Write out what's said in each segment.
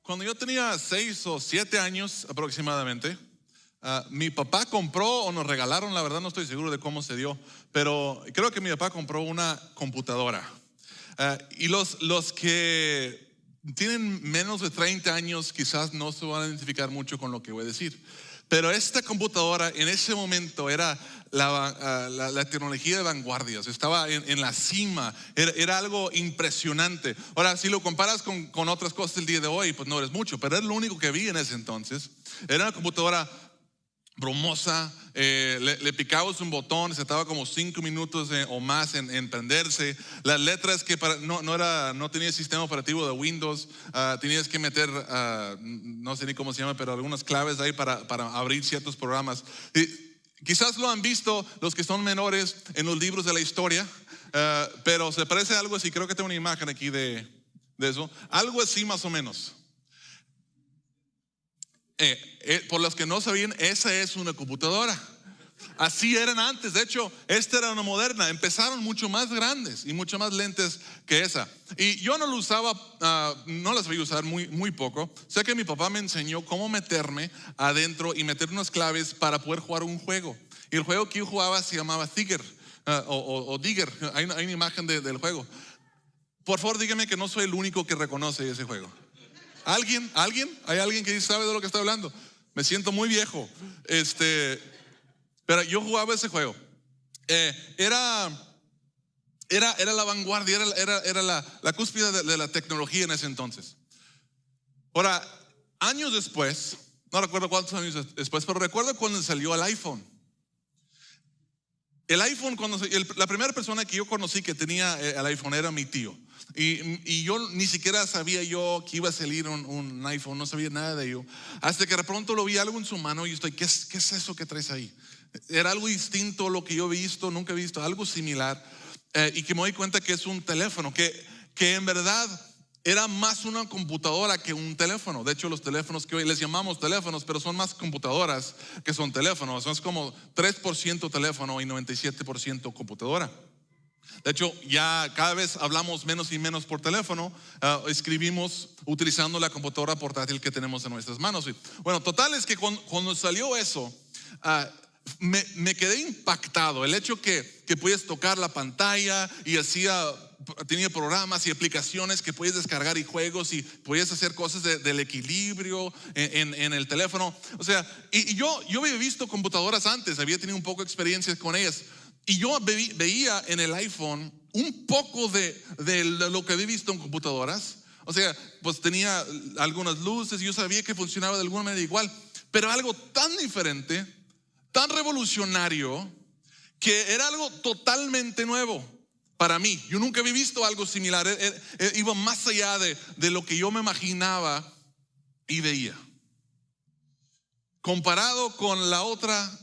Cuando yo tenía 6 o 7 años aproximadamente, mi papá compró o nos regalaron, la verdad no estoy seguro de cómo se dio, pero creo que mi papá compró una computadora. Y los que tienen menos de 30 años quizás no se van a identificar mucho con lo que voy a decir. Pero esta computadora en ese momento era la tecnología de vanguardias, estaba en la cima, era algo impresionante. Ahora, si lo comparas con otras cosas del día de hoy, pues no eres mucho, pero era lo único que vi en ese entonces. Era una computadora bromosa, le picabas un botón, se tardaba como 5 minutos o más en prenderse. Las letras que no tenía sistema operativo de Windows, tenías que meter, no sé ni cómo se llama, pero algunas claves ahí para abrir ciertos programas. Quizás lo han visto los que son menores en los libros de la historia, pero se parece a algo así. Creo que tengo una imagen aquí de eso, algo así más o menos. Por los que no sabían, esa es una computadora. Así eran antes. De hecho, esta era una moderna. Empezaron mucho más grandes y mucho más lentes que esa. Y yo no lo usaba, no las voy a usar muy poco. Sé que mi papá me enseñó cómo meterme adentro y meter unas claves para poder jugar un juego. Y el juego que yo jugaba se llamaba Digger o Digger. Hay una imagen del juego. Por favor, dígame que no soy el único que reconoce ese juego. ¿Alguien? ¿Hay alguien que sabe de lo que está hablando? Me siento muy viejo. Pero yo jugaba ese juego. Era la vanguardia, era la cúspide de la tecnología en ese entonces. Ahora, años después, no recuerdo cuántos años después, pero recuerdo cuando salió el iPhone. El iPhone, la primera persona que yo conocí que tenía el iPhone era mi tío. Y yo ni siquiera sabía yo que iba a salir un iPhone, no sabía nada de ello. Hasta que de pronto lo vi algo en su mano y estoy, ¿qué es eso que traes ahí? Era algo distinto a lo que yo he visto, nunca he visto, algo similar. Y que me doy cuenta que es un teléfono, que en verdad era más una computadora que un teléfono. De hecho, los teléfonos que hoy les llamamos teléfonos, pero son más computadoras que son teléfonos. Es como 3% teléfono y 97% computadora. De hecho, ya cada vez hablamos menos y menos por teléfono. Escribimos utilizando la computadora portátil que tenemos en nuestras manos. Bueno, total es que cuando salió eso, me quedé impactado. El hecho que puedes tocar la pantalla y tenía programas y aplicaciones que puedes descargar y juegos y puedes hacer cosas del equilibrio en el teléfono. O sea, y yo había visto computadoras antes, había tenido un poco de experiencia con ellas. Y yo veía en el iPhone un poco de lo que había visto en computadoras. O sea, pues tenía algunas luces y yo sabía que funcionaba de alguna manera igual. Pero algo tan diferente, tan revolucionario, que era algo totalmente nuevo para mí. Yo nunca había visto algo similar. Iba más allá de lo que yo me imaginaba y veía. Comparado con la otra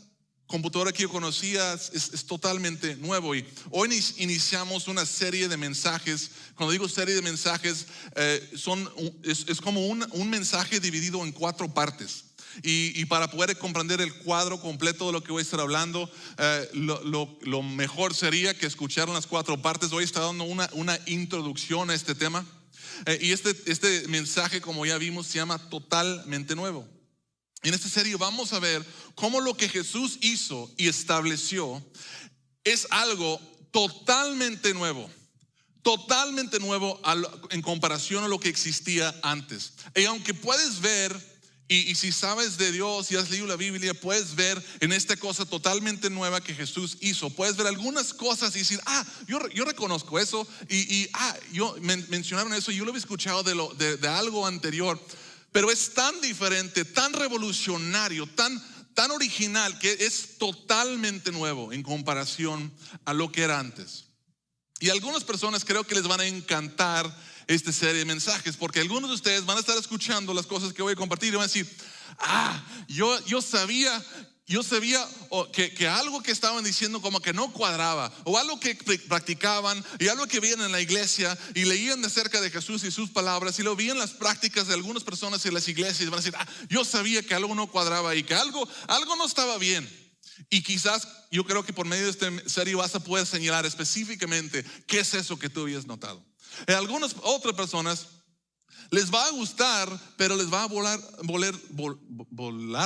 computadora que yo conocía, es totalmente nuevo. Y hoy iniciamos una serie de mensajes. Cuando digo serie de mensajes, es como un mensaje dividido en 4 partes. Y para poder comprender el cuadro completo de lo que voy a estar hablando, lo mejor sería que escucharan las 4 partes. Hoy está dando una introducción a este tema. Y este mensaje, como ya vimos, se llama Totalmente Nuevo. En esta serie vamos a ver cómo lo que Jesús hizo y estableció es algo totalmente nuevo en comparación a lo que existía antes. Y aunque puedes ver, y si sabes de Dios y has leído la Biblia, puedes ver en esta cosa totalmente nueva que Jesús hizo, puedes ver algunas cosas y decir, yo reconozco eso, yo mencionaron eso, yo lo había escuchado de algo anterior. Pero es tan diferente, tan revolucionario, tan original, que es totalmente nuevo en comparación a lo que era antes. Y a algunas personas creo que les van a encantar esta serie de mensajes, porque algunos de ustedes van a estar escuchando las cosas que voy a compartir y van a decir, yo sabía que algo que estaban diciendo como que no cuadraba, o algo que practicaban y algo que veían en la iglesia y leían acerca de Jesús y sus palabras y lo veían las prácticas de algunas personas en las iglesias y van a decir, yo sabía que algo no cuadraba y que algo no estaba bien. Y quizás yo creo que por medio de esta serie vas a poder señalar específicamente qué es eso que tú habías notado. Algunas otras personas Les va a gustar, pero les va a volar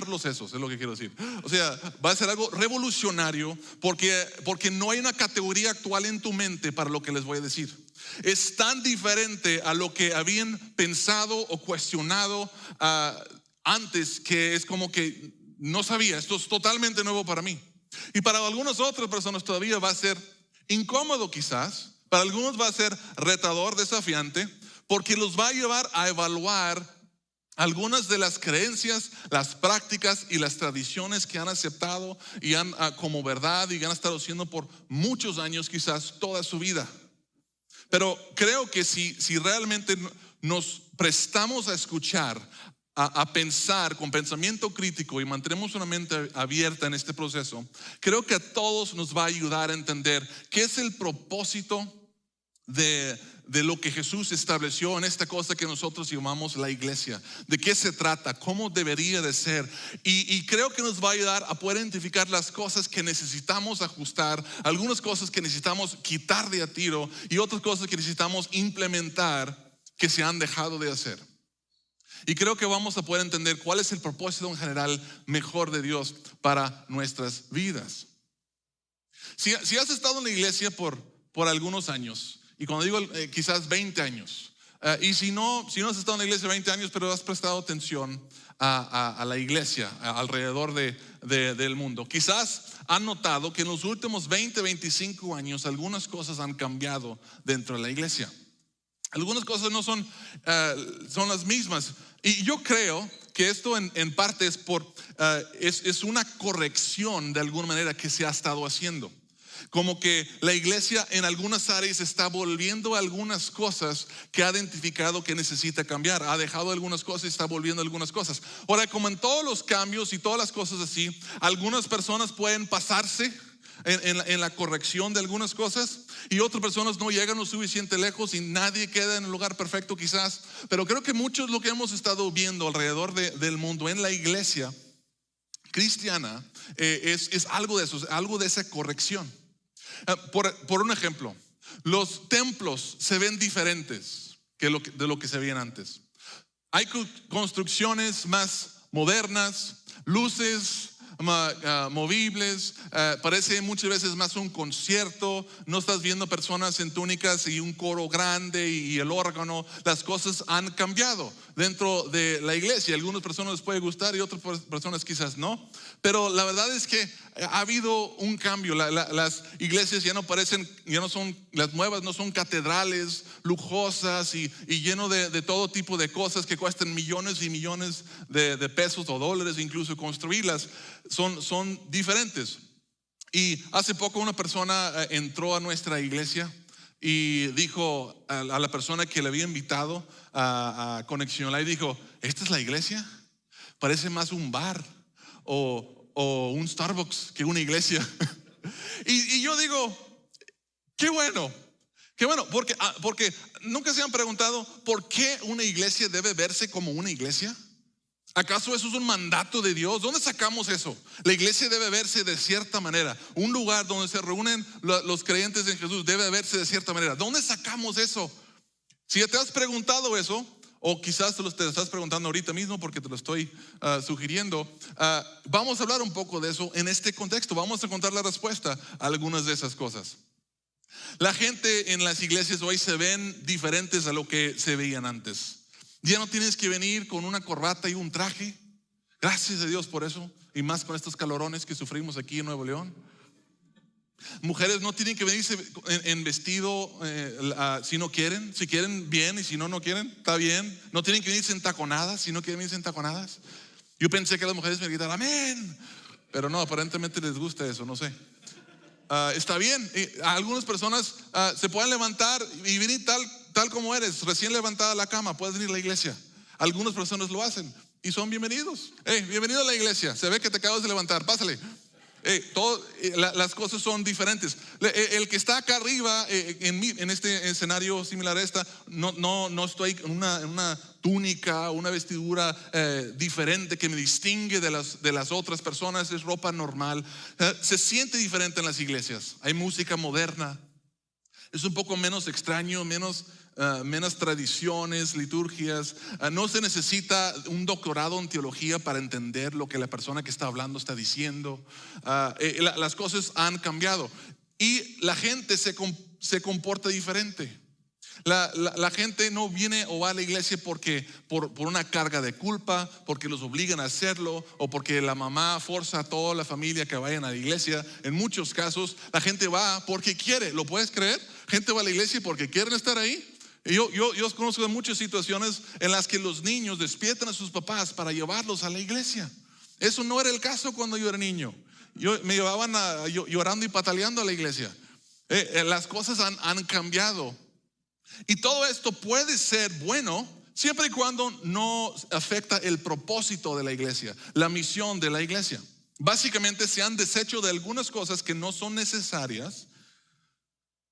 los sesos, es lo que quiero decir. O sea, va a ser algo revolucionario porque no hay una categoría actual en tu mente para lo que les voy a decir. Es tan diferente a lo que habían pensado o cuestionado antes, que es como que no sabía. Esto es totalmente nuevo para mí. Y para algunas otras personas todavía va a ser incómodo quizás. Para algunos va a ser retador, desafiante, porque los va a llevar a evaluar algunas de las creencias, las prácticas y las tradiciones que han aceptado y han como verdad y han estado haciendo por muchos años, quizás toda su vida. Pero creo que si realmente nos prestamos a escuchar, a pensar con pensamiento crítico y mantenemos una mente abierta en este proceso, creo que a todos nos va a ayudar a entender qué es el propósito de lo que Jesús estableció en esta cosa que nosotros llamamos la iglesia. De qué se trata, cómo debería de ser. Y creo que nos va a ayudar a poder identificar las cosas que necesitamos ajustar, algunas cosas que necesitamos quitar de a tiro y otras cosas que necesitamos implementar que se han dejado de hacer. Y creo que vamos a poder entender cuál es el propósito en general mejor de Dios para nuestras vidas. Si has estado en la iglesia por algunos años, y cuando digo quizás 20 años, y si no has estado en la iglesia 20 años, pero has prestado atención a la iglesia alrededor del mundo, quizás han notado que en los últimos 20, 25 años algunas cosas han cambiado dentro de la iglesia. Algunas cosas no son las mismas. Y yo creo que esto en parte es una corrección de alguna manera que se ha estado haciendo. Como que la iglesia en algunas áreas está volviendo a algunas cosas que ha identificado que necesita cambiar. Ha dejado algunas cosas y está volviendo a algunas cosas. Ahora, como en todos los cambios y todas las cosas así, algunas personas pueden pasarse en la corrección de algunas cosas y otras personas no llegan lo suficiente lejos y nadie queda en el lugar perfecto quizás. Pero creo que mucho es lo que hemos estado viendo alrededor del mundo en la iglesia cristiana. Es algo de eso, algo de esa corrección. Por un ejemplo, los templos se ven diferentes de lo que se veían antes. Hay construcciones más modernas, luces movibles, parece muchas veces más un concierto. No estás viendo personas en túnicas y un coro grande y el órgano. Las cosas han cambiado dentro de la iglesia. Algunas personas les puede gustar y otras personas quizás no. Pero la verdad es que ha habido un cambio. Las iglesias ya no son, las nuevas no son catedrales lujosas y lleno de todo tipo de cosas que cuestan millones y millones de pesos o dólares incluso construirlas. Son diferentes. Y hace poco una persona entró a nuestra iglesia y dijo a la persona que le había invitado a Conexión Live, dijo: ¿esta es la iglesia? Parece más un bar o un Starbucks que una iglesia. y yo digo, qué bueno, porque nunca se han preguntado por qué una iglesia debe verse como una iglesia. ¿Acaso eso es un mandato de Dios? ¿Dónde sacamos eso? La iglesia debe verse de cierta manera. Un lugar donde se reúnen los creyentes en Jesús debe verse de cierta manera. ¿Dónde sacamos eso? Si ya te has preguntado eso, o quizás te estás preguntando ahorita mismo porque te lo estoy sugiriendo, vamos a hablar un poco de eso en este contexto. Vamos a encontrar la respuesta a algunas de esas cosas. La gente en las iglesias hoy se ven diferentes a lo que se veían antes. Ya no tienes que venir con una corbata y un traje. Gracias a Dios por eso. Y más con estos calorones que sufrimos aquí en Nuevo León. Mujeres no tienen que venirse en vestido si no quieren. Si quieren, bien. Y si no quieren, está bien. No tienen que venirse en taconadas si no quieren venirse en taconadas. Yo pensé que las mujeres me gritaran amén, pero no, aparentemente les gusta eso, no sé. Está bien. Algunas personas se pueden levantar y venir tal como eres, recién levantada la cama, puedes venir a la iglesia. Algunas personas lo hacen y son bienvenidos. Bienvenido a la iglesia, se ve que te acabas de levantar, pásale. Las cosas son diferentes. El que está acá arriba en este escenario similar a esta, no estoy en una túnica, una vestidura diferente que me distingue de las otras personas. Es ropa normal. Se siente diferente en las iglesias. Hay música moderna. Es un poco menos extraño, menos menos tradiciones, liturgias. No se necesita un doctorado en teología para entender lo que la persona que está hablando está diciendo. Las cosas han cambiado y la gente se comporta diferente. La gente no viene o va a la iglesia porque por una carga de culpa, porque los obligan a hacerlo, o porque la mamá forza a toda la familia que vayan a la iglesia. En muchos casos la gente va porque quiere. ¿Lo puedes creer? Gente va a la iglesia porque quieren estar ahí. Yo conozco de muchas situaciones en las que los niños despiertan a sus papás para llevarlos a la iglesia. Eso no era el caso cuando yo era niño. Me llevaban llorando y pataleando a la iglesia. Las cosas han cambiado. Y todo esto puede ser bueno siempre y cuando no afecta el propósito de la iglesia, la misión de la iglesia. Básicamente se han deshecho de algunas cosas que no son necesarias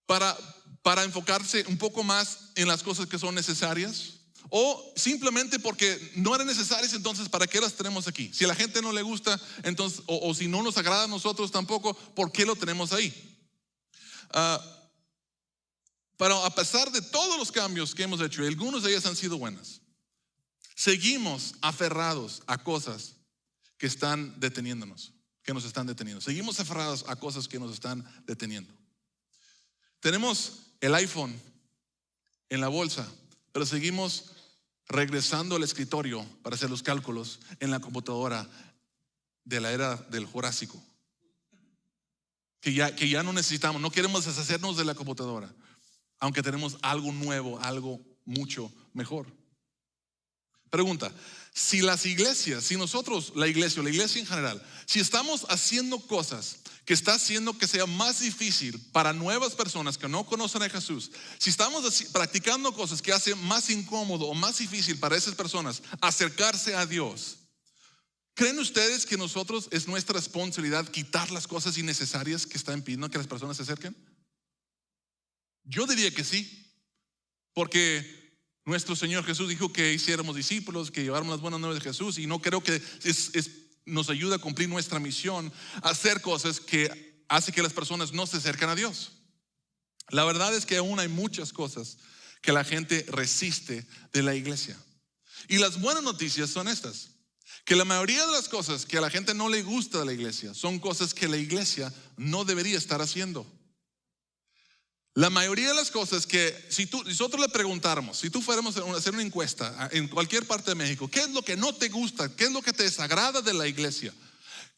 para enfocarse un poco más en las cosas que son necesarias, o simplemente porque no eran necesarias. Entonces, ¿para qué las tenemos aquí? Si a la gente no le gusta, entonces, o si no nos agrada a nosotros tampoco, ¿por qué lo tenemos ahí? Pero a pesar de todos los cambios que hemos hecho, y algunos de ellos han sido buenas, seguimos aferrados a cosas que están deteniéndonos, que nos están deteniendo. Seguimos aferrados a cosas que nos están deteniendo. Tenemos el iPhone en la bolsa, pero seguimos regresando al escritorio para hacer los cálculos en la computadora de la era del Jurásico, que ya no necesitamos, no queremos deshacernos de la computadora, aunque tenemos algo nuevo, algo mucho mejor. Pregunta: si las iglesias, si nosotros, la iglesia en general, si estamos haciendo cosas que está haciendo que sea más difícil para nuevas personas que no conocen a Jesús, si estamos practicando cosas que hacen más incómodo o más difícil para esas personas acercarse a Dios, ¿creen ustedes que nosotros es nuestra responsabilidad quitar las cosas innecesarias que están impidiendo que las personas se acerquen? Yo diría que sí, porque nuestro Señor Jesús dijo que hiciéramos discípulos, que lleváramos las buenas nuevas de Jesús, y no creo que nos ayuda a cumplir nuestra misión, a hacer cosas que hace que las personas no se acerquen a Dios. La verdad es que aún hay muchas cosas que la gente resiste de la iglesia. Y las buenas noticias son estas: que la mayoría de las cosas que a la gente no le gusta de la iglesia son cosas que la iglesia no debería estar haciendo. La mayoría de las cosas que si nosotros le preguntáramos, si tú fuéramos a hacer una encuesta en cualquier parte de México, ¿qué es lo que no te gusta? ¿Qué es lo que te desagrada de la iglesia?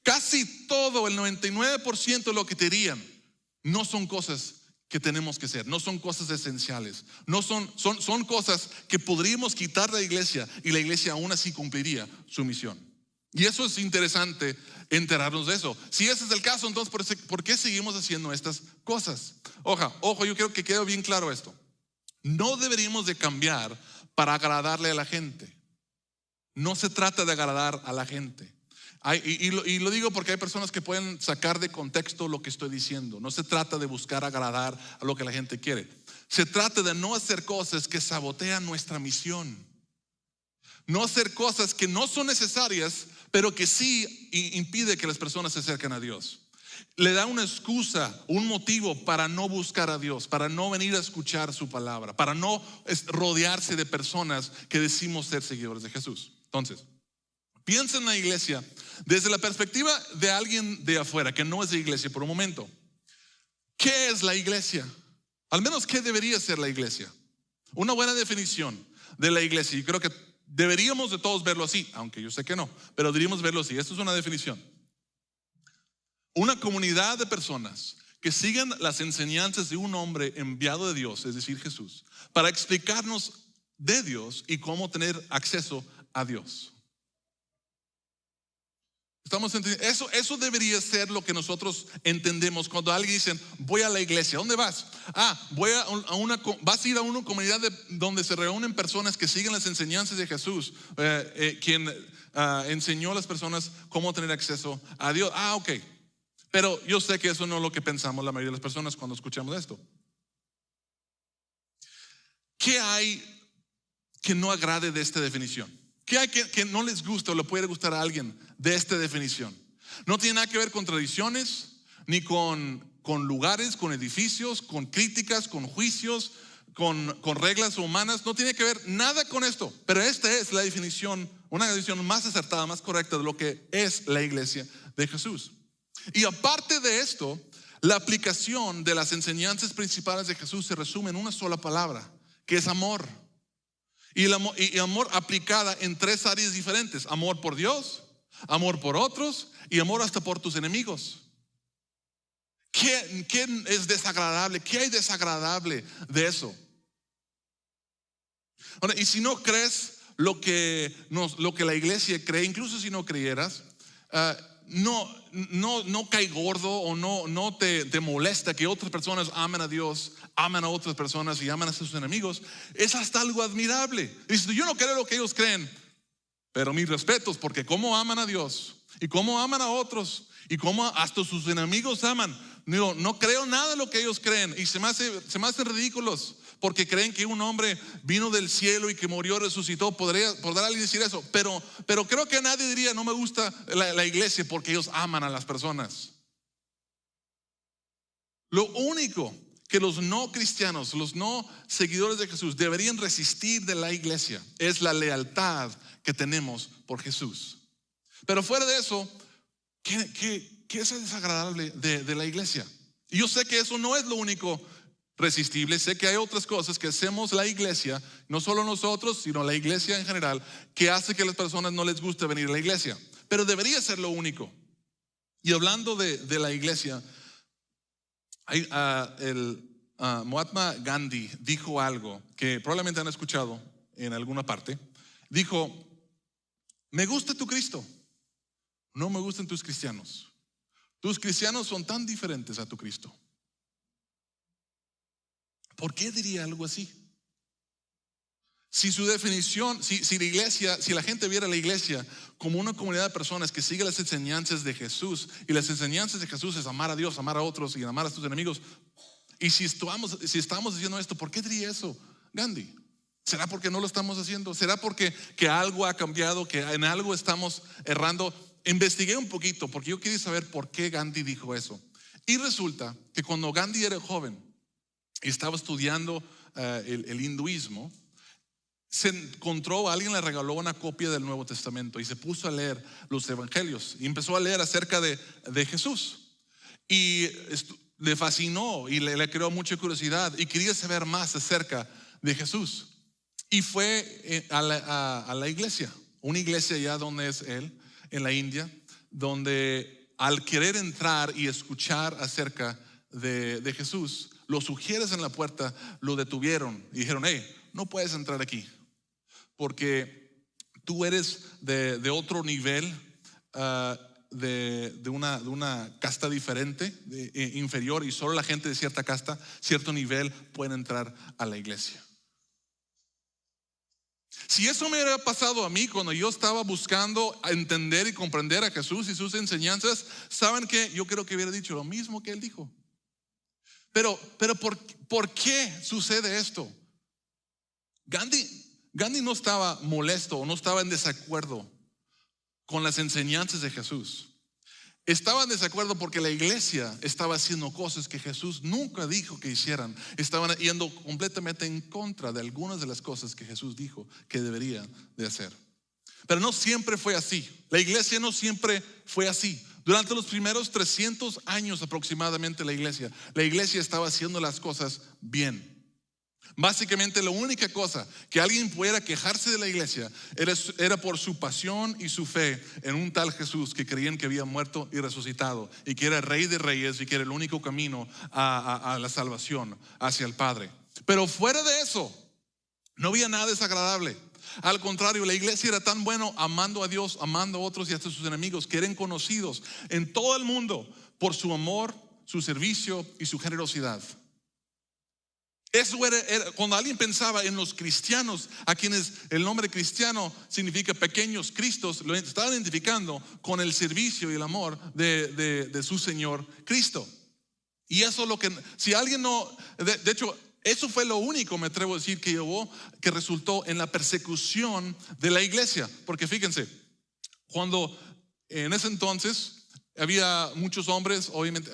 Casi todo, el 99% de lo que te dirían, no son cosas que tenemos que hacer, no son cosas esenciales, no son cosas que podríamos quitar de la iglesia y la iglesia aún así cumpliría su misión. Y eso es interesante, enterarnos de eso. Si ese es el caso, entonces ¿por qué seguimos haciendo estas cosas? Ojo, yo quiero que quede bien claro esto. No deberíamos de cambiar para agradarle a la gente. No se trata de agradar a la gente. Y lo digo porque hay personas que pueden sacar de contexto lo que estoy diciendo. No se trata de buscar agradar a lo que la gente quiere. Se trata de no hacer cosas que sabotean nuestra misión. No hacer cosas que no son necesarias, pero que sí impide que las personas se acerquen a Dios. Le da una excusa, un motivo para no buscar a Dios, para no venir a escuchar su palabra, para no rodearse de personas que decimos ser seguidores de Jesús. Entonces, piensa en la iglesia desde la perspectiva de alguien de afuera que no es de iglesia por un momento. ¿Qué es la iglesia? Al menos, ¿qué debería ser la iglesia? Una buena definición de la iglesia, y creo que deberíamos de todos verlo así, aunque yo sé que no, pero deberíamos verlo así. Esto es una definición: una comunidad de personas que siguen las enseñanzas de un hombre enviado de Dios, es decir, Jesús, para explicarnos de Dios y cómo tener acceso a Dios. ¿Estamos entendiendo? Eso debería ser lo que nosotros entendemos cuando alguien dice: voy a la iglesia. ¿Dónde vas? Vas a ir a una comunidad donde se reúnen personas que siguen las enseñanzas de Jesús, quien enseñó a las personas cómo tener acceso a Dios. Ok. Pero yo sé que eso no es lo que pensamos la mayoría de las personas cuando escuchamos esto. ¿Qué hay que no agrade de esta definición? ¿Qué hay que no les gusta o le puede gustar a alguien de esta definición? No tiene nada que ver con tradiciones, ni con lugares, con edificios, con críticas, con juicios, con reglas humanas, no tiene que ver nada con esto. Pero esta es la definición, una definición más acertada, más correcta de lo que es la iglesia de Jesús. Y aparte de esto, la aplicación de las enseñanzas principales de Jesús se resume en una sola palabra, que es amor. Y amor aplicada en tres áreas diferentes: amor por Dios, amor por otros y amor hasta por tus enemigos. ¿Qué es desagradable? ¿Qué hay desagradable de eso? Bueno, y si no crees lo que la iglesia cree, incluso si no creyeras, no cae gordo o no te molesta que otras personas amen a Dios, amen a otras personas y amen a sus enemigos. Es hasta algo admirable. Dices, yo no creo lo que ellos creen, pero mis respetos, porque cómo aman a Dios y cómo aman a otros y cómo hasta sus enemigos aman. No creo nada de lo que ellos creen y se me hacen ridículos, porque creen que un hombre vino del cielo y que murió, resucitó. ¿Podrá alguien decir eso? Pero creo que nadie diría, no me gusta la iglesia porque ellos aman a las personas. Lo único que los no cristianos, los no seguidores de Jesús deberían resistir de la iglesia es la lealtad que tenemos por Jesús. Pero fuera de eso, ¿qué es desagradable de la iglesia? Y yo sé que eso no es lo único resistible. Sé que hay otras cosas que hacemos la iglesia, no solo nosotros, sino la iglesia en general, que hace que a las personas no les guste venir a la iglesia. Pero debería ser lo único. Y hablando de la iglesia, Mahatma Gandhi dijo algo que probablemente han escuchado en alguna parte. Dijo: me gusta tu Cristo, no me gustan tus cristianos. Tus cristianos son tan diferentes a tu Cristo. ¿Por qué diría algo así? Si su definición, si la iglesia, si la gente viera la iglesia como una comunidad de personas que sigue las enseñanzas de Jesús, y las enseñanzas de Jesús es amar a Dios, amar a otros y amar a tus enemigos, y si estamos diciendo esto, ¿por qué diría eso Gandhi? ¿Será porque no lo estamos haciendo? ¿Será porque que algo ha cambiado, que en algo estamos errando? Investigué un poquito porque yo quería saber por qué Gandhi dijo eso. Y resulta que cuando Gandhi era joven y estaba estudiando el hinduismo, se encontró, alguien le regaló una copia del Nuevo Testamento y se puso a leer los evangelios y empezó a leer acerca de Jesús. Y le fascinó y le creó mucha curiosidad y quería saber más acerca de Jesús. Y fue a la iglesia, una iglesia allá donde es él, en la India, donde al querer entrar y escuchar acerca de Jesús, los sugieres en la puerta lo detuvieron y dijeron: hey, no puedes entrar aquí porque tú eres de otro nivel, de una casta diferente, inferior, y solo la gente de cierta casta, cierto nivel puede entrar a la iglesia. Si eso me hubiera pasado a mí cuando yo estaba buscando entender y comprender a Jesús y sus enseñanzas, ¿saben qué? Yo creo que hubiera dicho lo mismo que él dijo. Pero ¿por qué sucede esto? Gandhi no estaba molesto o no estaba en desacuerdo con las enseñanzas de Jesús. Estaba en desacuerdo porque la iglesia estaba haciendo cosas que Jesús nunca dijo que hicieran. Estaban yendo completamente en contra de algunas de las cosas que Jesús dijo que deberían de hacer. Pero no siempre fue así. La iglesia no siempre fue así. Durante los primeros 300 años aproximadamente la iglesia estaba haciendo las cosas bien. Básicamente la única cosa que alguien pudiera quejarse de la iglesia era por su pasión y su fe en un tal Jesús que creían que había muerto y resucitado y que era Rey de Reyes y que era el único camino a la salvación hacia el Padre. Pero fuera de eso no había nada desagradable. Al contrario, la iglesia era tan bueno amando a Dios, amando a otros y hasta sus enemigos, que eran conocidos en todo el mundo por su amor, su servicio y su generosidad. Eso era cuando alguien pensaba en los cristianos, a quienes el nombre cristiano significa pequeños cristos, lo estaban identificando con el servicio y el amor de su Señor Cristo. Y eso es lo que, si alguien no, de hecho, eso fue lo único, me atrevo a decir, que resultó en la persecución de la iglesia. Porque fíjense, cuando en ese entonces Había muchos hombres, obviamente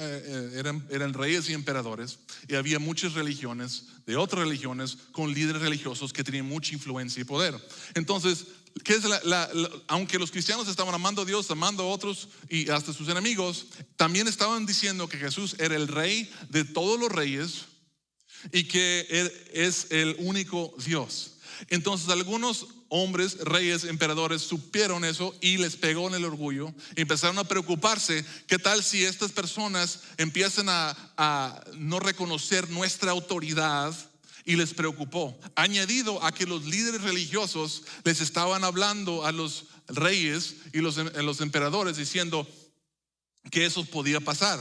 eran reyes y emperadores, y había muchas religiones de otras religiones con líderes religiosos que tenían mucha influencia y poder. Entonces, ¿qué es aunque los cristianos estaban amando a Dios, amando a otros y hasta sus enemigos, también estaban diciendo que Jesús era el rey de todos los reyes y que Él es el único Dios. Entonces algunos hombres, reyes, emperadores supieron eso y les pegó en el orgullo. Empezaron a preocuparse. ¿Qué tal si estas personas empiezan a no reconocer nuestra autoridad? Y les preocupó, añadido a que los líderes religiosos les estaban hablando a los reyes y los emperadores diciendo que eso podía pasar.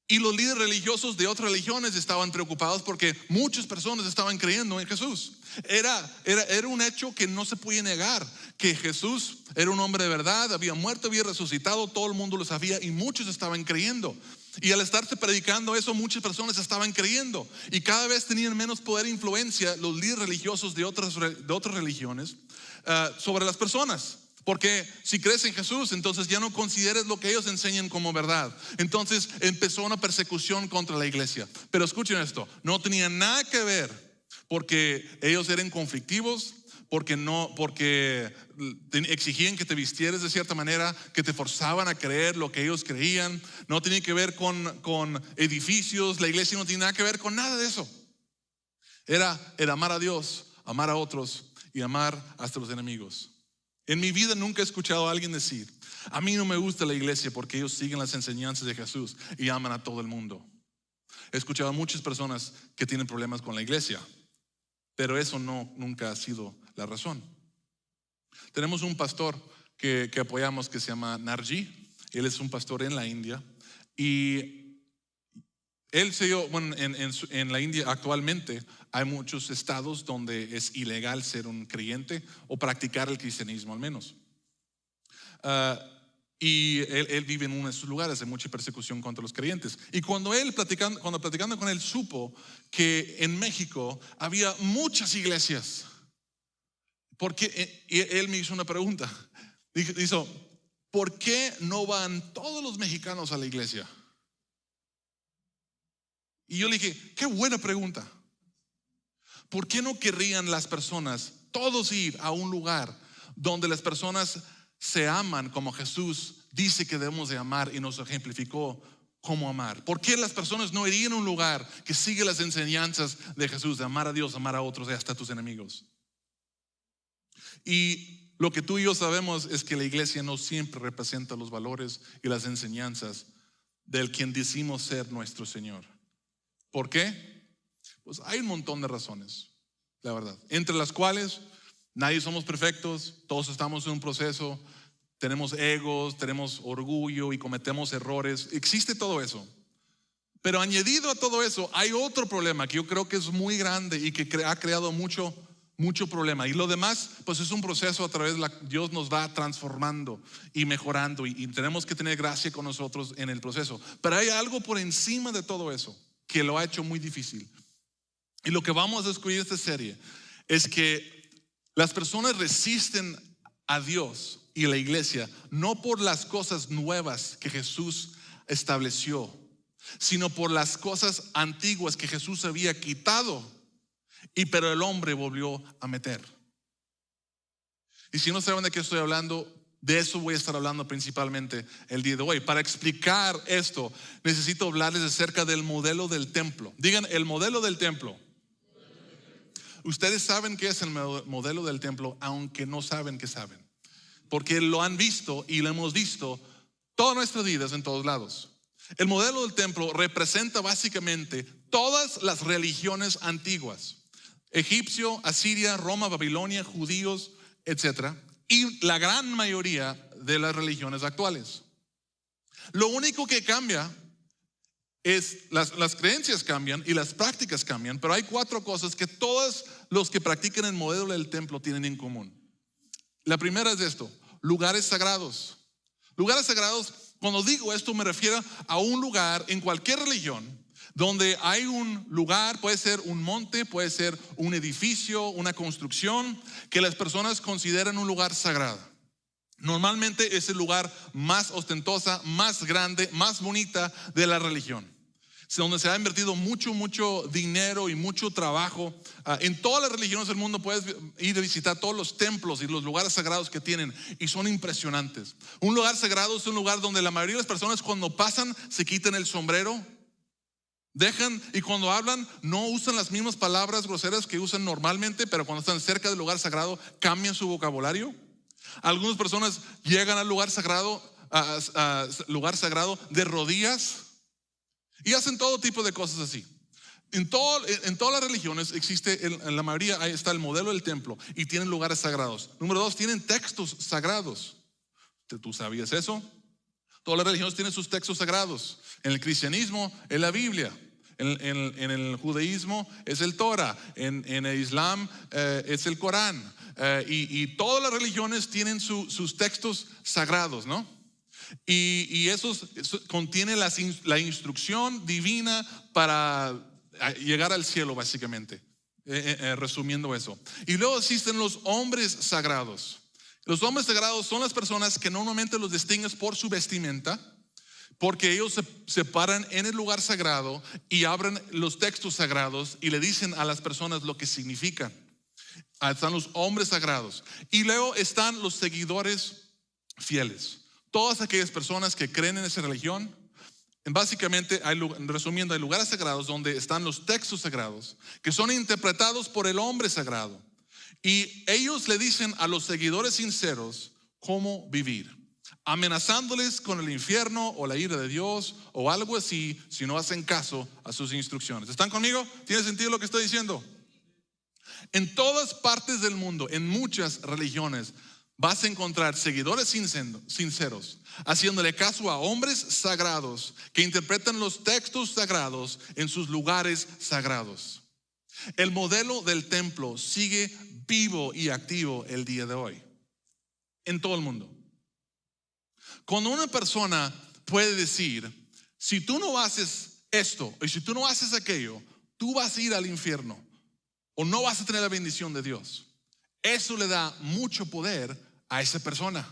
Y los líderes religiosos de otras religiones estaban preocupados porque muchas personas estaban creyendo en Jesús. Era un hecho que no se podía negar, que Jesús era un hombre de verdad, había muerto, había resucitado, todo el mundo lo sabía y muchos estaban creyendo. Y al estarse predicando eso, muchas personas estaban creyendo y cada vez tenían menos poder e influencia los líderes religiosos de otras religiones sobre las personas. Porque si crees en Jesús, entonces ya no consideres lo que ellos enseñan como verdad. Entonces empezó una persecución contra la iglesia. Pero escuchen esto, no tenía nada que ver porque ellos eran conflictivos, porque exigían que te vistieras de cierta manera, que te forzaban a creer lo que ellos creían. No tenía que ver con edificios, la iglesia no tiene nada que ver con nada de eso. Era amar a Dios, amar a otros y amar hasta los enemigos. En mi vida nunca he escuchado a alguien decir: a mí no me gusta la iglesia porque ellos siguen las enseñanzas de Jesús y aman a todo el mundo. He escuchado a muchas personas que tienen problemas con la iglesia, pero eso nunca ha sido la razón. Tenemos un pastor que apoyamos que se llama Narji. Él es un pastor en la India y él se dio, bueno, en la India actualmente hay muchos estados donde es ilegal ser un creyente o practicar el cristianismo al menos. Y él vive en uno de esos lugares de mucha persecución contra los creyentes. Y cuando platicando con él, supo que en México había muchas iglesias. Y él me hizo una pregunta. Dijo: ¿por qué no van todos los mexicanos a la iglesia? Y yo le dije: qué buena pregunta. ¿Por qué no querrían las personas todos ir a un lugar donde las personas se aman como Jesús dice que debemos de amar y nos ejemplificó cómo amar? ¿Por qué las personas no irían a un lugar que sigue las enseñanzas de Jesús, de amar a Dios, amar a otros y hasta a tus enemigos? Y lo que tú y yo sabemos es que la iglesia no siempre representa los valores y las enseñanzas del quien decimos ser nuestro Señor. ¿Por qué? Pues hay un montón de razones, la verdad, entre las cuales nadie somos perfectos, todos estamos en un proceso, tenemos egos, tenemos orgullo y cometemos errores. Existe todo eso. Pero añadido a todo eso hay otro problema que yo creo que es muy grande y que ha creado mucho problema. Y lo demás pues es un proceso a través de Dios nos va transformando y mejorando y tenemos que tener gracia con nosotros en el proceso. Pero hay algo por encima de todo eso que lo ha hecho muy difícil. Y lo que vamos a descubrir en esta serie es que las personas resisten a Dios y a la iglesia no por las cosas nuevas que Jesús estableció, sino por las cosas antiguas que Jesús había quitado pero el hombre volvió a meter. Y si no saben de qué estoy hablando, de eso voy a estar hablando principalmente el día de hoy. Para explicar esto necesito hablarles acerca del modelo del templo. Digan: el modelo del templo. Ustedes saben qué es el modelo del templo, aunque no saben que saben, porque lo han visto y lo hemos visto todas nuestras vidas en todos lados. El modelo del templo representa básicamente todas las religiones antiguas: egipcio, asiria, Roma, Babilonia, judíos, etc. Y la gran mayoría de las religiones actuales. Lo único que cambia es las creencias cambian y las prácticas cambian, pero hay 4 cosas que todos los que practican el modelo del templo tienen en común. La primera es esto: lugares sagrados. Lugares sagrados, cuando digo esto me refiero a un lugar en cualquier religión donde hay un lugar, puede ser un monte, puede ser un edificio, una construcción, que las personas consideran un lugar sagrado. Normalmente es el lugar más ostentosa, más grande, más bonita de la religión. Es donde se ha invertido mucho dinero y mucho trabajo. En todas las religiones del mundo puedes ir a visitar todos los templos y los lugares sagrados que tienen, y son impresionantes. Un lugar sagrado es un lugar donde la mayoría de las personas, cuando pasan, se quitan el sombrero, dejan, y cuando hablan no usan las mismas palabras groseras que usan normalmente, pero cuando están cerca del lugar sagrado cambian su vocabulario. Algunas personas llegan al lugar sagrado, de rodillas, y hacen todo tipo de cosas así. En todas las religiones existe, en la mayoría ahí está el modelo del templo, y tienen lugares sagrados. Número 2, tienen textos sagrados. ¿Tú sabías eso? Todas las religiones tienen sus textos sagrados. En el cristianismo es la Biblia. En el judaísmo es el Torah. En el Islam es el Corán. Y todas las religiones tienen sus textos sagrados, ¿no? Y eso contiene la instrucción divina para llegar al cielo, básicamente, resumiendo eso. Y luego existen los hombres sagrados. Los hombres sagrados son las personas que normalmente los distingues por su vestimenta, porque ellos se paran en el lugar sagrado y abren los textos sagrados y le dicen a las personas lo que significan. Están los hombres sagrados. Y luego están los seguidores fieles. Todas aquellas personas que creen en esa religión. Básicamente, resumiendo, hay lugares sagrados donde están los textos sagrados que son interpretados por el hombre sagrado. Y ellos le dicen a los seguidores sinceros cómo vivir, amenazándoles con el infierno o la ira de Dios o algo así si no hacen caso a sus instrucciones. ¿Están conmigo? ¿Tiene sentido lo que estoy diciendo? En todas partes del mundo, en muchas religiones, vas a encontrar seguidores sinceros haciéndole caso a hombres sagrados que interpretan los textos sagrados en sus lugares sagrados. El modelo del templo sigue vivo y activo el día de hoy en todo el mundo. Cuando una persona puede decir, si tú no haces esto y si tú no haces aquello, tú vas a ir al infierno o no vas a tener la bendición de Dios, eso le da mucho poder a esa persona.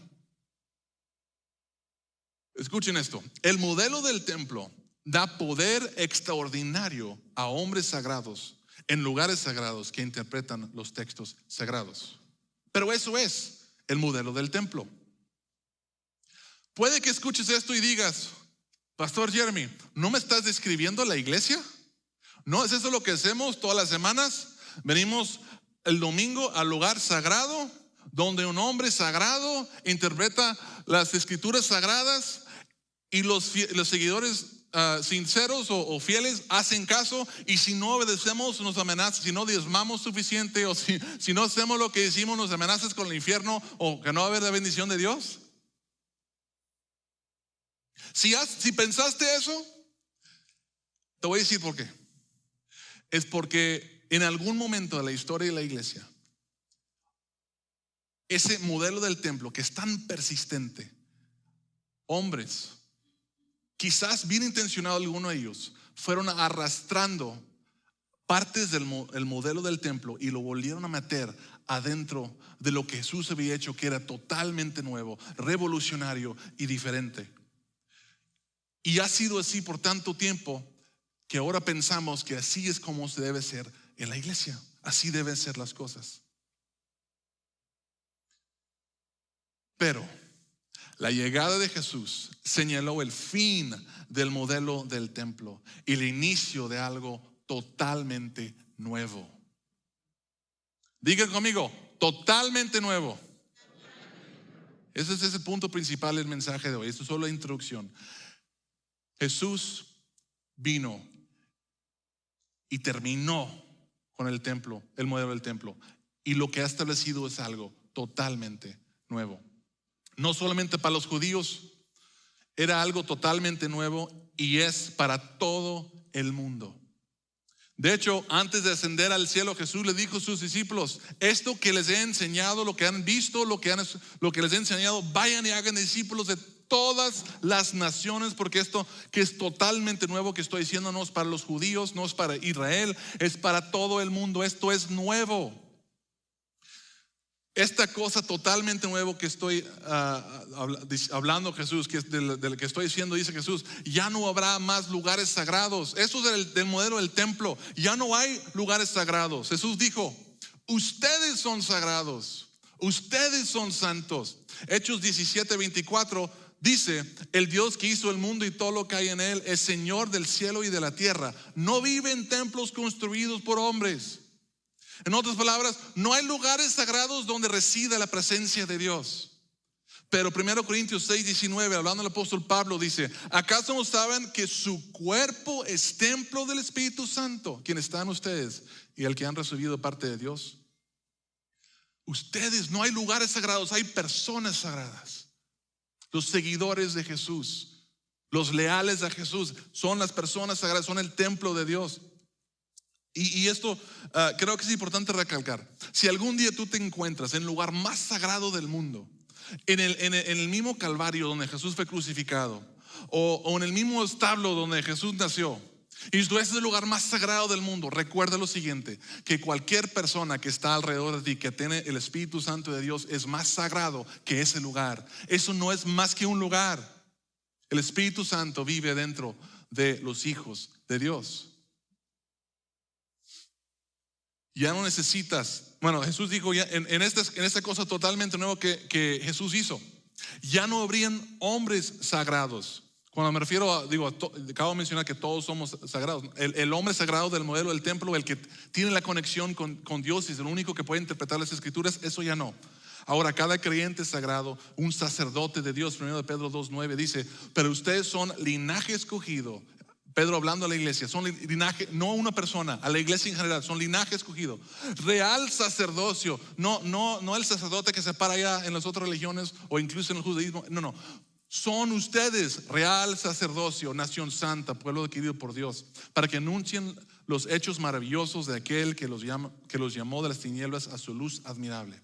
Escuchen esto: el modelo del templo da poder extraordinario a hombres sagrados en lugares sagrados que interpretan los textos sagrados. Pero eso es el modelo del templo. Puede que escuches esto y digas, Pastor Jeremy, ¿no me estás describiendo la iglesia? ¿No es eso lo que hacemos todas las semanas? Venimos el domingo al lugar sagrado, donde un hombre sagrado interpreta las escrituras sagradas, y los seguidores sinceros o fieles hacen caso, y si no obedecemos nos amenazan, si no diezmamos suficiente, o si no hacemos lo que decimos, nos amenazas con el infierno o que no va a haber la bendición de Dios. Si pensaste eso, te voy a decir por qué. Es porque en algún momento de la historia de la iglesia, ese modelo del templo que es tan persistente, hombres, quizás bien intencionado alguno de ellos, fueron arrastrando partes del modelo del templo y lo volvieron a meter adentro de lo que Jesús había hecho, que era totalmente nuevo, revolucionario y diferente. Y ha sido así por tanto tiempo que ahora pensamos que así es como se debe ser en la iglesia. Así deben ser las cosas. Pero la llegada de Jesús señaló el fin del modelo del templo y el inicio de algo totalmente nuevo. Digan conmigo, totalmente nuevo. Ese es el punto principal del mensaje de hoy. Esto es solo la introducción. Jesús vino y terminó con el templo, el modelo del templo, y lo que ha establecido es algo totalmente nuevo. No solamente para los judíos, era algo totalmente nuevo, y es para todo el mundo. De hecho, antes de ascender al cielo, Jesús le dijo a sus discípulos: esto que les he enseñado, lo que han visto, lo que les he enseñado, vayan y hagan discípulos de todas las naciones, porque esto que es totalmente nuevo que estoy diciendo no es para los judíos, no es para Israel, es para todo el mundo. Esto es nuevo. Esta cosa totalmente nuevo que estoy hablando, Jesús, que es del que estoy diciendo, dice Jesús, ya no habrá más lugares sagrados. Eso es del modelo del templo. Ya no hay lugares sagrados. Jesús dijo, ustedes son sagrados, ustedes son santos. Hechos 17:24 dice, el Dios que hizo el mundo y todo lo que hay en él es Señor del cielo y de la tierra. No vive en templos construidos por hombres. En otras palabras, no hay lugares sagrados donde resida la presencia de Dios. Pero 1 Corintios 6:19, hablando el apóstol Pablo, dice, ¿acaso no saben que su cuerpo es templo del Espíritu Santo, quien está en ustedes y el que han recibido parte de Dios? Ustedes, no hay lugares sagrados, hay personas sagradas. Los seguidores de Jesús, los leales a Jesús, son las personas sagradas, son el templo de Dios. Y esto creo que es importante recalcar. Si algún día tú te encuentras en el lugar más sagrado del mundo, en el mismo Calvario donde Jesús fue crucificado, o en el mismo establo donde Jesús nació, y tú es el lugar más sagrado del mundo, recuerda lo siguiente, que cualquier persona que está alrededor de ti, que tiene el Espíritu Santo de Dios, es más sagrado que ese lugar. Eso no es más que un lugar. El Espíritu Santo vive dentro de los hijos de Dios. Ya no necesitas, bueno, Jesús dijo ya en esta cosa totalmente nueva que Jesús hizo, ya no habrían hombres sagrados. Cuando me refiero acabo de mencionar que todos somos sagrados. El hombre sagrado del modelo del templo, el que tiene la conexión con Dios y es el único que puede interpretar las escrituras, eso ya no. Ahora cada creyente es sagrado, un sacerdote de Dios. 1 Pedro 2:9 dice, pero ustedes son linaje escogido. Pedro hablando a la iglesia, son linaje, no a una persona, a la iglesia en general, son linaje escogido, real sacerdocio, no el sacerdote que se para allá en las otras religiones o incluso en el judaísmo, no, son ustedes real sacerdocio, nación santa, pueblo adquirido por Dios, para que anuncien los hechos maravillosos de aquel que los llamó de las tinieblas a su luz admirable.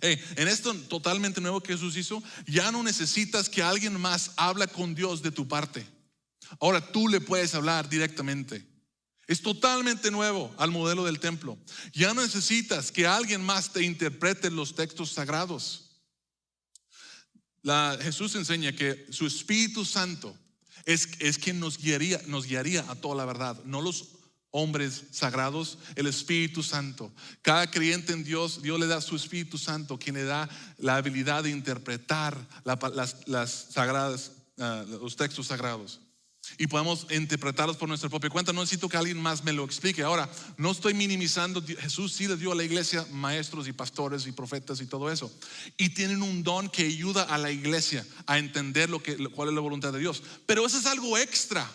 En esto totalmente nuevo que Jesús hizo, ya no necesitas que alguien más hable con Dios de tu parte. Ahora tú le puedes hablar directamente. Es totalmente nuevo al modelo del templo. Ya no necesitas que alguien más te interprete los textos sagrados. Jesús enseña que su Espíritu Santo es quien nos guiaría a toda la verdad, no los hombres sagrados, el Espíritu Santo. Cada creyente en Dios le da su Espíritu Santo, quien le da la habilidad de interpretar los textos sagrados. Y podemos interpretarlos por nuestra propia cuenta. No necesito que alguien más me lo explique. Ahora, no estoy minimizando. Jesús sí le dio a la iglesia maestros y pastores y profetas y todo eso. Y tienen un don que ayuda a la iglesia a entender cuál es la voluntad de Dios. Pero eso es algo extra.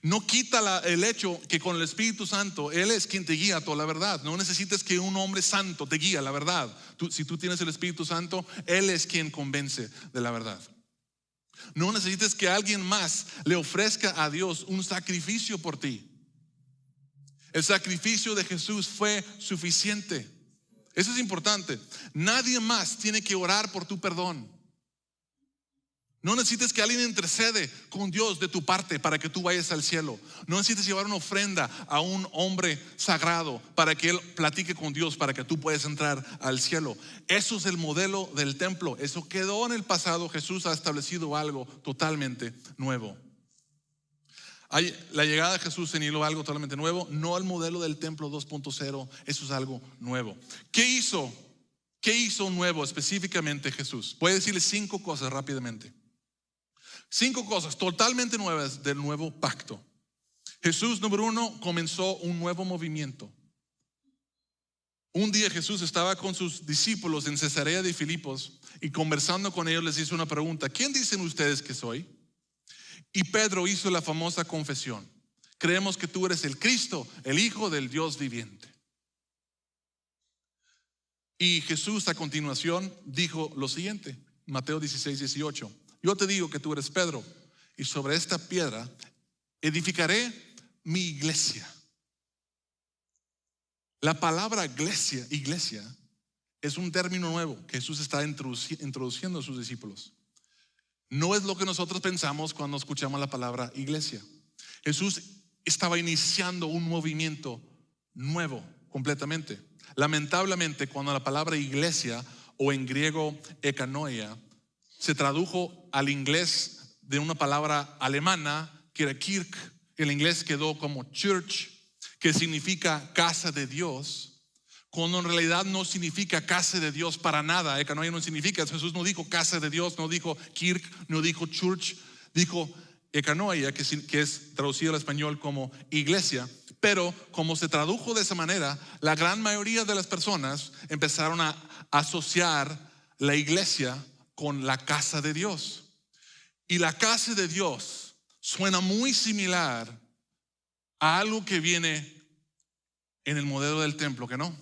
No quita el hecho que con el Espíritu Santo Él es quien te guía a toda la verdad. No necesitas que un hombre santo te guíe a la verdad. Si tú tienes el Espíritu Santo, Él es quien convence de la verdad. No necesitas que alguien más le ofrezca a Dios un sacrificio por ti. El sacrificio de Jesús fue suficiente. Eso es importante. Nadie más tiene que orar por tu perdón. No necesitas que alguien intercede con Dios de tu parte para que tú vayas al cielo. No necesitas llevar una ofrenda a un hombre sagrado para que él platique con Dios para que tú puedas entrar al cielo. Eso es el modelo del templo. Eso quedó en el pasado. Jesús ha establecido algo totalmente nuevo. La llegada de Jesús señaló algo totalmente nuevo, no el modelo del templo 2.0. Eso es algo nuevo. ¿Qué hizo nuevo específicamente Jesús? Voy a decirles 5 cosas rápidamente. 5 cosas totalmente nuevas del nuevo pacto. Jesús, número 1, comenzó un nuevo movimiento. Un día Jesús estaba con sus discípulos en Cesarea de Filipos y conversando con ellos les hizo una pregunta: ¿quién dicen ustedes que soy? Y Pedro hizo la famosa confesión: creemos que tú eres el Cristo, el Hijo del Dios viviente. Y Jesús a continuación dijo lo siguiente, Mateo 16:18: yo te digo que tú eres Pedro, y sobre esta piedra edificaré mi iglesia. La palabra iglesia es un término nuevo que Jesús está introduciendo a sus discípulos. No es lo que nosotros pensamos cuando escuchamos la palabra iglesia. Jesús estaba iniciando un movimiento nuevo completamente. Lamentablemente, cuando la palabra iglesia, o en griego ekanoia, se tradujo al inglés de una palabra alemana que era kirk, el inglés quedó como church, que significa casa de Dios, cuando en realidad no significa casa de Dios para nada. Ekanoia no significa, Jesús no dijo casa de Dios, no dijo kirk, no dijo church, dijo ekanoia, que es traducido al español como iglesia. Pero como se tradujo de esa manera, la gran mayoría de las personas empezaron a asociar la iglesia con la casa de Dios. Y la casa de Dios suena muy similar a algo que viene en el modelo del templo, ¿que no?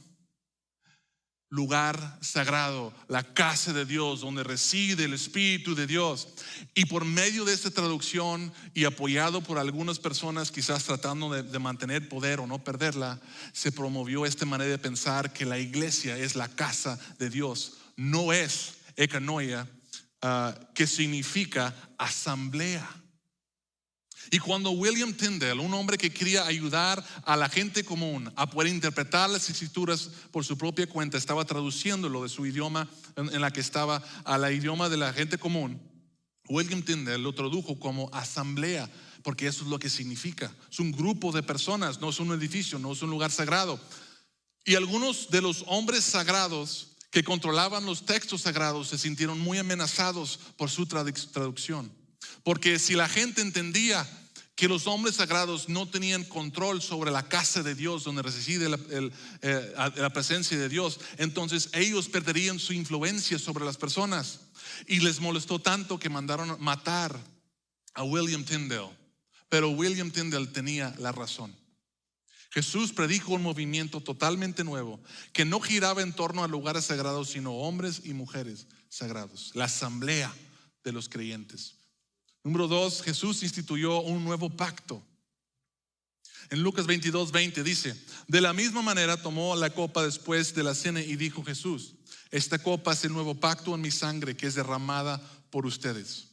Lugar sagrado, la casa de Dios, donde reside el Espíritu de Dios. Y por medio de esta traducción y apoyado por algunas personas, quizás tratando de mantener poder o no perderla, se promovió esta manera de pensar que la iglesia es la casa de Dios. No es ekanoia, que significa asamblea. Y cuando William Tyndale, un hombre que quería ayudar a la gente común a poder interpretar las escrituras por su propia cuenta, estaba traduciéndolo de su idioma en la que estaba al idioma de la gente común, William Tyndale lo tradujo como asamblea, porque eso es lo que significa. Es un grupo de personas, no es un edificio, no es un lugar sagrado. Y algunos de los hombres sagrados que controlaban los textos sagrados se sintieron muy amenazados por su traducción. Porque si la gente entendía que los hombres sagrados no tenían control sobre la casa de Dios, donde reside la presencia de Dios, entonces ellos perderían su influencia sobre las personas. Y les molestó tanto que mandaron matar a William Tyndale. Pero William Tyndale tenía la razón. Jesús predijo un movimiento totalmente nuevo que no giraba en torno a lugares sagrados, sino hombres y mujeres sagrados, la asamblea de los creyentes. Número 2, Jesús instituyó un nuevo pacto. En Lucas 22:20 dice: de la misma manera tomó la copa después de la cena y dijo Jesús: esta copa es el nuevo pacto en mi sangre, que es derramada por ustedes.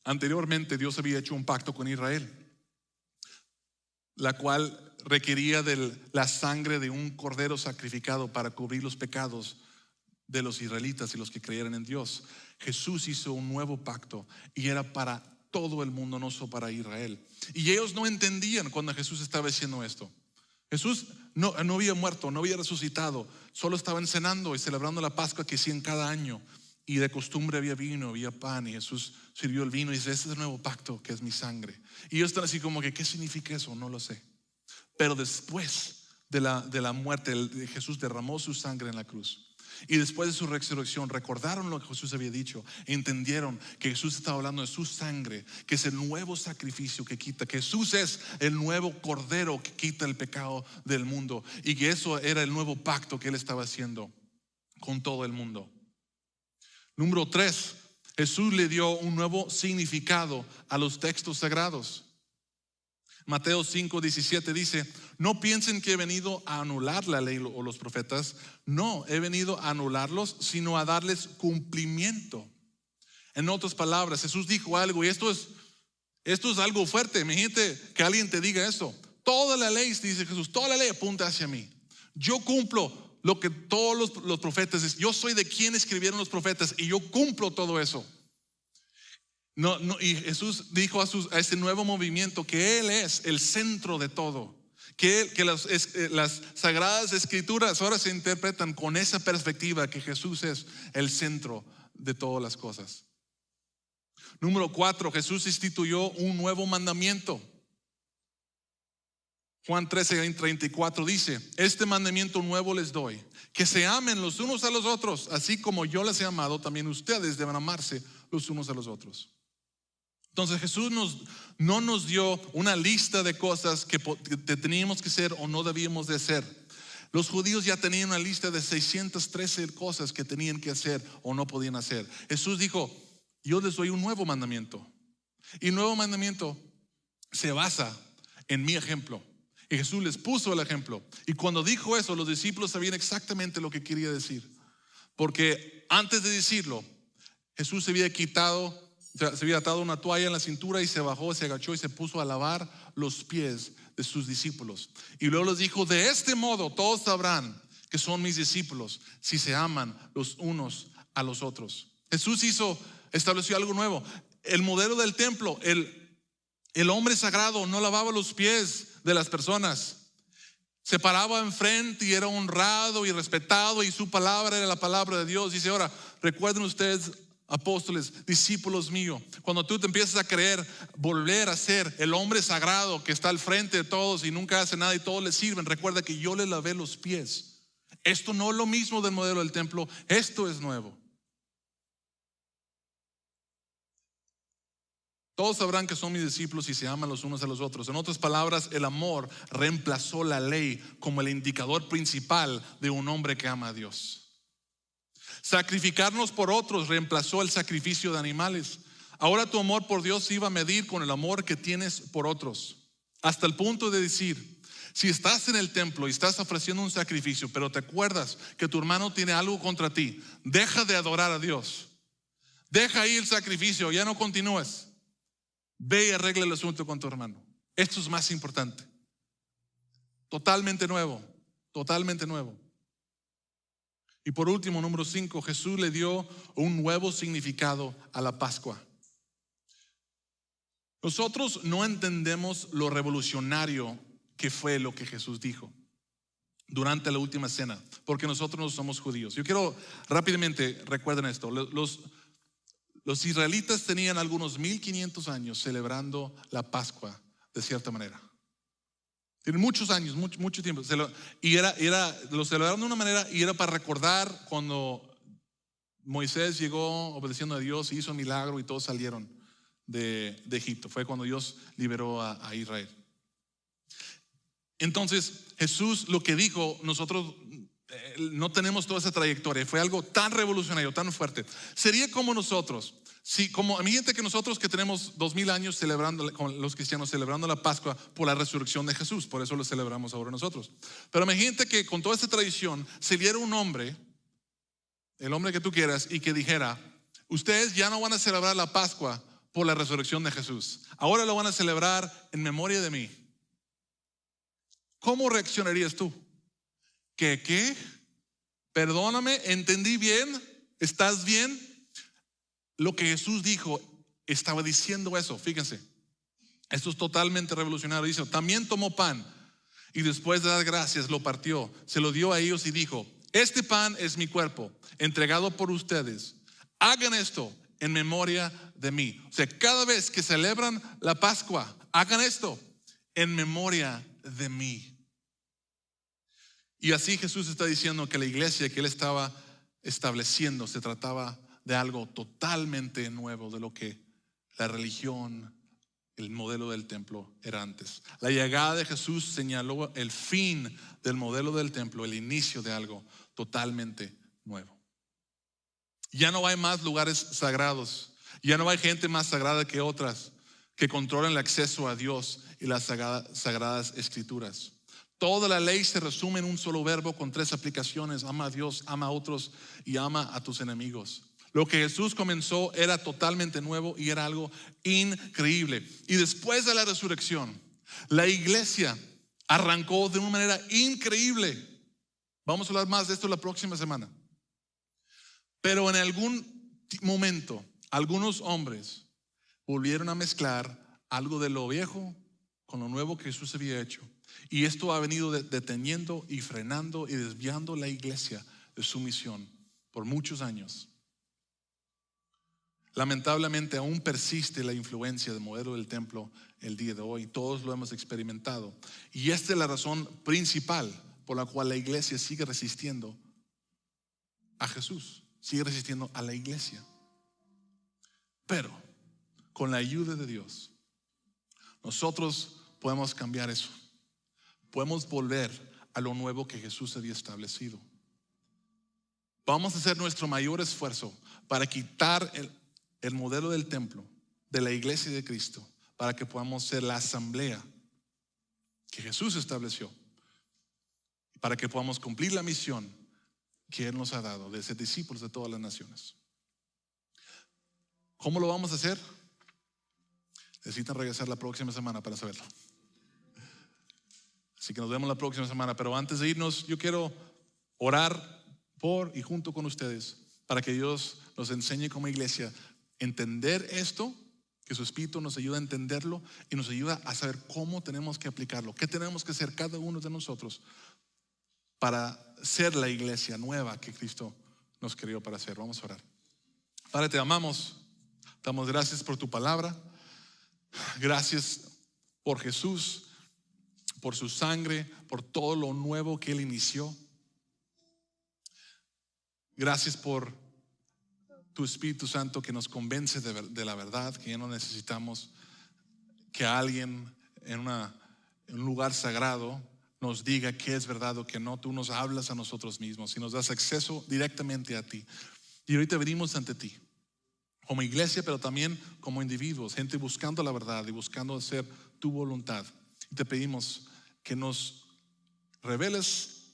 Anteriormente Dios había hecho un pacto con Israel, la cual requería de la sangre de un cordero sacrificado para cubrir los pecados de los israelitas y los que creyeran en Dios. Jesús hizo un nuevo pacto y era para todo el mundo, no solo para Israel. Y ellos no entendían cuando Jesús estaba haciendo esto. Jesús no había muerto, no había resucitado, solo estaban cenando y celebrando la Pascua que hacían cada año. Y de costumbre había vino, había pan, y Jesús sirvió el vino y dice: este es el nuevo pacto, que es mi sangre. Y ellos están así como que, ¿qué significa eso? No lo sé. Pero después de la muerte, Jesús derramó su sangre en la cruz. Y después de su resurrección recordaron lo que Jesús había dicho, entendieron que Jesús estaba hablando de su sangre, que es el nuevo sacrificio que quita, que Jesús es el nuevo cordero que quita el pecado del mundo, y que eso era el nuevo pacto que él estaba haciendo con todo el mundo. Número 3, Jesús le dio un nuevo significado a los textos sagrados. Mateo 5:17 dice: no piensen que he venido a anular la ley o los profetas. No, he venido a anularlos, sino a darles cumplimiento. En otras palabras, Jesús dijo algo, y esto es algo fuerte. Imagínate que alguien te diga eso. Toda la ley, dice Jesús, toda la ley apunta hacia mí. Yo cumplo lo que todos los profetas dicen. Yo soy de quien escribieron los profetas y yo cumplo todo eso. No, y Jesús dijo a este nuevo movimiento que Él es el centro de todo, que las sagradas escrituras ahora se interpretan con esa perspectiva, que Jesús es el centro de todas las cosas. Número 4, Jesús instituyó un nuevo mandamiento. Juan 13:34 dice: este mandamiento nuevo les doy, que se amen los unos a los otros, así como yo les he amado, también ustedes deben amarse los unos a los otros. Entonces Jesús no nos dio una lista de cosas que teníamos que hacer o no debíamos de hacer. Los judíos ya tenían una lista de 613 cosas que tenían que hacer o no podían hacer. Jesús dijo: yo les doy un nuevo mandamiento. Y el nuevo mandamiento se basa en mi ejemplo. Y Jesús les puso el ejemplo. Y cuando dijo eso, los discípulos sabían exactamente lo que quería decir. Porque antes de decirlo, Jesús se había atado una toalla en la cintura y se bajó, se agachó y se puso a lavar los pies de sus discípulos. Y luego les dijo: de este modo todos sabrán que son mis discípulos, si se aman los unos a los otros. Jesús estableció algo nuevo. El modelo del templo, el hombre sagrado no lavaba los pies de las personas. Se paraba enfrente y era honrado y respetado, y su palabra era la palabra de Dios. Dice: ahora, recuerden ustedes, apóstoles, discípulos míos, cuando tú te empiezas a creer, volver a ser el hombre sagrado que está al frente de todos y nunca hace nada y todos le sirven, recuerda que yo le lavé los pies. Esto no es lo mismo del modelo del templo, esto es nuevo. Todos sabrán que son mis discípulos si se aman los unos a los otros. En otras palabras, el amor reemplazó la ley como el indicador principal de un hombre que ama a Dios. Sacrificarnos por otros reemplazó el sacrificio de animales. Ahora tu amor por Dios se iba a medir con el amor que tienes por otros, hasta el punto de decir: si estás en el templo y estás ofreciendo un sacrificio, pero te acuerdas que tu hermano tiene algo contra ti, deja de adorar a Dios, deja ahí el sacrificio, ya no continúes. Ve y arregla el asunto con tu hermano. Esto es más importante. Totalmente nuevo, totalmente nuevo. Y por último, número 5, Jesús le dio un nuevo significado a la Pascua. Nosotros no entendemos lo revolucionario que fue lo que Jesús dijo durante la última cena, porque nosotros no somos judíos. Yo quiero rápidamente, recuerden esto. Los israelitas tenían algunos 1500 años celebrando la Pascua de cierta manera. Tienen muchos años, mucho tiempo. Lo celebraron de una manera y era para recordar cuando Moisés llegó obedeciendo a Dios y hizo un milagro y todos salieron de Egipto. Fue cuando Dios liberó a Israel. Entonces Jesús lo que dijo, nosotros no tenemos toda esa trayectoria. Fue algo tan revolucionario, tan fuerte. Sería como nosotros, imagínate que nosotros que tenemos 2000 años celebrando, con los cristianos celebrando la Pascua por la resurrección de Jesús, por eso lo celebramos ahora nosotros. Pero imagínate que con toda esta tradición saliera un hombre, el hombre que tú quieras, y que dijera: ustedes ya no van a celebrar la Pascua por la resurrección de Jesús, ahora lo van a celebrar en memoria de mí. ¿Cómo reaccionarías tú? ¿Qué? Perdóname, ¿entendí bien? ¿Estás bien? Lo que Jesús dijo, estaba diciendo eso. Fíjense, esto es totalmente revolucionario. Dice: también tomó pan y después de dar gracias lo partió, se lo dio a ellos y dijo: este pan es mi cuerpo, entregado por ustedes. Hagan esto en memoria de mí. O sea, cada vez que celebran la Pascua, hagan esto en memoria de mí. Y así Jesús está diciendo que la iglesia que él estaba estableciendo se trataba de algo totalmente nuevo de lo que la religión, el modelo del templo era antes. La llegada de Jesús señaló el fin del modelo del templo, el inicio de algo totalmente nuevo. Ya no hay más lugares sagrados, ya no hay gente más sagrada que otras que controlan el acceso a Dios y las sagradas escrituras. Toda la ley se resume en un solo verbo con 3 aplicaciones: ama a Dios, ama a otros y ama a tus enemigos. Lo que Jesús comenzó era totalmente nuevo y era algo increíble. Y después de la resurrección, la iglesia arrancó de una manera increíble. Vamos a hablar más de esto la próxima semana. Pero en algún momento, algunos hombres volvieron a mezclar algo de lo viejo con lo nuevo que Jesús había hecho. Y esto ha venido deteniendo y frenando y desviando la iglesia de su misión por muchos años. Lamentablemente aún persiste la influencia del modelo del templo el día de hoy. Todos lo hemos experimentado. Y esta es la razón principal por la cual la iglesia sigue resistiendo a Jesús, sigue resistiendo a la iglesia. Pero con la ayuda de Dios, nosotros podemos cambiar eso. Podemos volver a lo nuevo que Jesús había establecido. Vamos a hacer nuestro mayor esfuerzo para quitar el modelo del templo, de la iglesia de Cristo, para que podamos ser la asamblea que Jesús estableció, para que podamos cumplir la misión que Él nos ha dado de ser discípulos de todas las naciones. ¿Cómo lo vamos a hacer? Necesitan regresar la próxima semana para saberlo. Así que nos vemos la próxima semana. Pero antes de irnos, yo quiero orar por y junto con ustedes para que Dios nos enseñe como iglesia a entender esto, que su Espíritu nos ayude a entenderlo y nos ayuda a saber cómo tenemos que aplicarlo, qué tenemos que hacer cada uno de nosotros para ser la iglesia nueva que Cristo nos creó para ser. Vamos a orar. Padre, te amamos, damos gracias por tu palabra, gracias por Jesús, por su sangre, por todo lo nuevo que Él inició. Gracias por tu Espíritu Santo que nos convence de la verdad, que ya no necesitamos que alguien en un lugar sagrado nos diga qué es verdad o qué no. Tú nos hablas a nosotros mismos y nos das acceso directamente a ti. Y ahorita venimos ante ti como iglesia, pero también como individuos, gente buscando la verdad y buscando hacer tu voluntad. Y te pedimos que nos reveles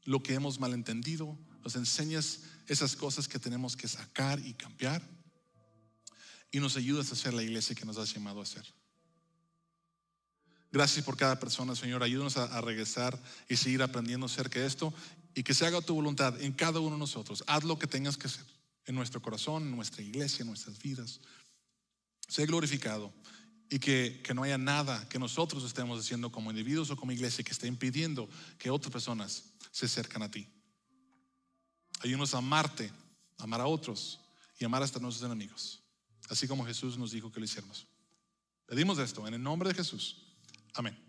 lo que hemos malentendido, nos enseñes esas cosas que tenemos que sacar y cambiar, y nos ayudas a ser la iglesia que nos has llamado a ser. Gracias por cada persona, Señor. Ayúdanos a regresar y seguir aprendiendo acerca de esto, y que se haga tu voluntad en cada uno de nosotros. Haz lo que tengas que hacer en nuestro corazón, en nuestra iglesia, en nuestras vidas. Sé glorificado, y que no haya nada que nosotros estemos haciendo como individuos o como iglesia que esté impidiendo que otras personas se acerquen a ti. Ayúdanos a amarte, a amar a otros y amar hasta a nuestros enemigos, así como Jesús nos dijo que lo hiciéramos. Pedimos esto en el nombre de Jesús. Amén.